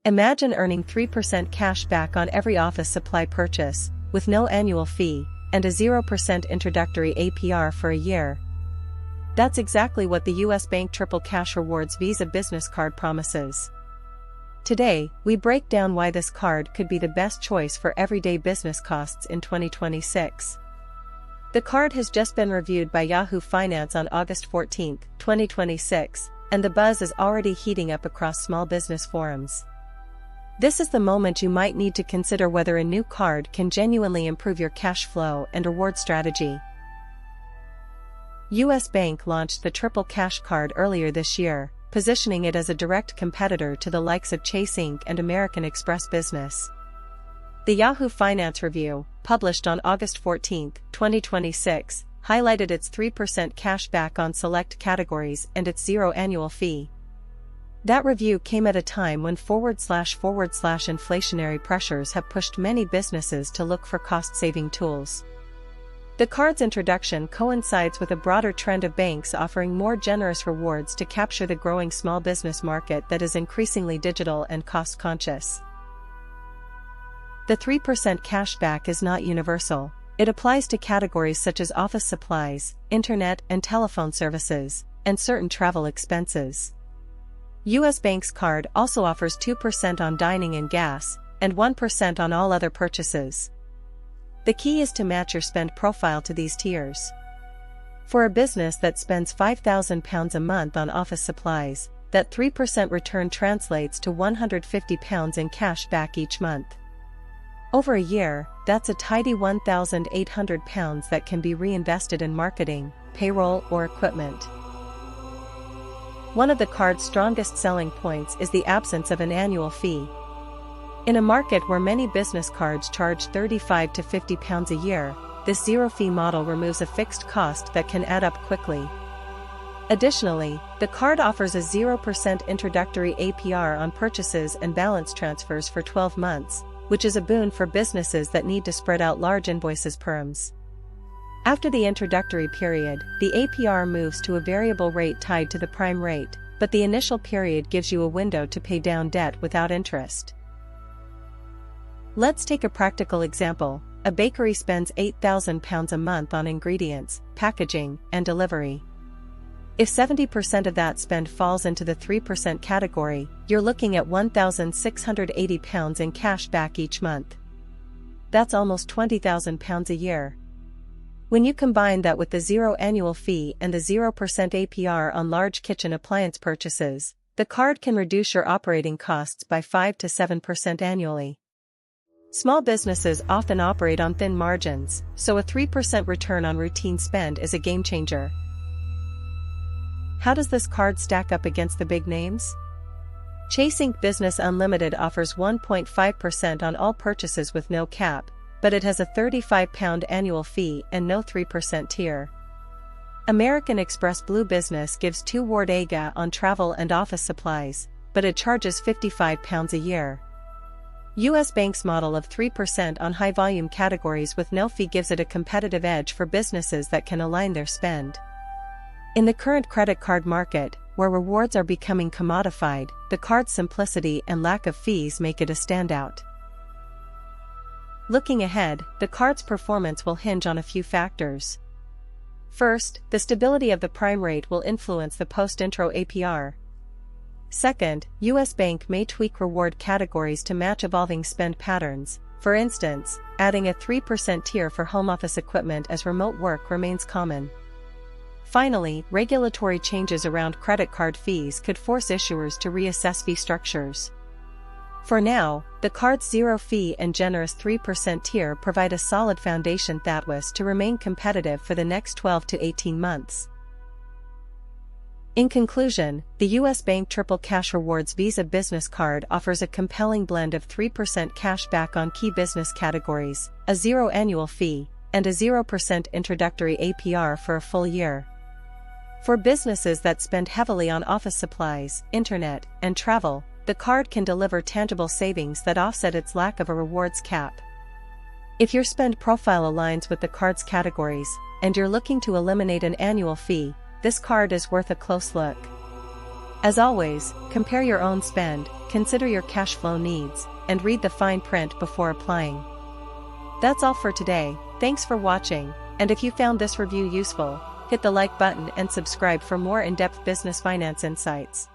Imagine earning 3% cash back on every office supply purchase, with no annual fee, and a 0% introductory APR for a year. That's exactly what the US Bank Triple Cash Rewards Visa Business Card promises. Today, we break down why this card could be the best choice for everyday business costs in 2026. The card has just been reviewed by Yahoo Finance on August 14, 2026, and the buzz is already heating up across small business forums. This is the moment you might need to consider whether a new card can genuinely improve your cash flow and reward strategy. US Bank launched the Triple Cash Card earlier this year, positioning it as a direct competitor to the likes of Chase Inc. and American Express Business. The Yahoo Finance Review, published on August 14, 2026, highlighted its 3% cash back on select categories and its zero annual fee. That review came at a time when inflationary pressures have pushed many businesses to look for cost-saving tools. The card's introduction coincides with a broader trend of banks offering more generous rewards to capture the growing small business market that is increasingly digital and cost-conscious. The 3% cashback is not universal. It applies to categories such as office supplies, internet and telephone services, and certain travel expenses. US Bank's card also offers 2% on dining and gas, and 1% on all other purchases. The key is to match your spend profile to these tiers. For a business that spends £5,000 a month on office supplies, that 3% return translates to £150 in cash back each month. Over a year, that's a tidy £1,800 that can be reinvested in marketing, payroll, or equipment. One of the card's strongest selling points is the absence of an annual fee. In a market where many business cards charge £35 to £50 a year, this zero-fee model removes a fixed cost that can add up quickly. Additionally, the card offers a 0% introductory APR on purchases and balance transfers for 12 months, which is a boon for businesses that need to spread out large invoices perms. After the introductory period, the APR moves to a variable rate tied to the prime rate, but the initial period gives you a window to pay down debt without interest. Let's take a practical example. A bakery spends £8,000 a month on ingredients, packaging, and delivery. If 70% of that spend falls into the 3% category, you're looking at £1,680 in cash back each month. That's almost £20,000 a year. When you combine that with the zero annual fee and the 0% APR on large kitchen appliance purchases, the card can reduce your operating costs by 5 to 7% annually. Small businesses often operate on thin margins, so a 3% return on routine spend is a game changer. How does this card stack up against the big names? Chase Inc. Business Unlimited offers 1.5% on all purchases with no cap, but it has a £35 annual fee and no 3% tier. American Express Blue Business gives 2 Ward AGA on travel and office supplies, but it charges £55 a year. US Bank's model of 3% on high-volume categories with no fee gives it a competitive edge for businesses that can align their spend. In the current credit card market, where rewards are becoming commodified, the card's simplicity and lack of fees make it a standout. Looking ahead, the card's performance will hinge on a few factors. First, the stability of the prime rate will influence the post-intro APR. Second, US Bank may tweak reward categories to match evolving spend patterns. For instance, adding a 3% tier for home office equipment as remote work remains common. Finally, regulatory changes around credit card fees could force issuers to reassess fee structures. For now, the card's zero fee and generous 3% tier provide a solid foundation to remain competitive for the next 12 to 18 months. In conclusion, the US Bank Triple Cash Rewards Visa Business Card offers a compelling blend of 3% cash back on key business categories, a zero annual fee, and a 0% introductory APR for a full year. For businesses that spend heavily on office supplies, internet, and travel, the card can deliver tangible savings that offset its lack of a rewards cap. If your spend profile aligns with the card's categories, and you're looking to eliminate an annual fee, this card is worth a close look. As always, compare your own spend, consider your cash flow needs, and read the fine print before applying. That's all for today. Thanks for watching, and if you found this review useful, hit the like button and subscribe for more in-depth business finance insights.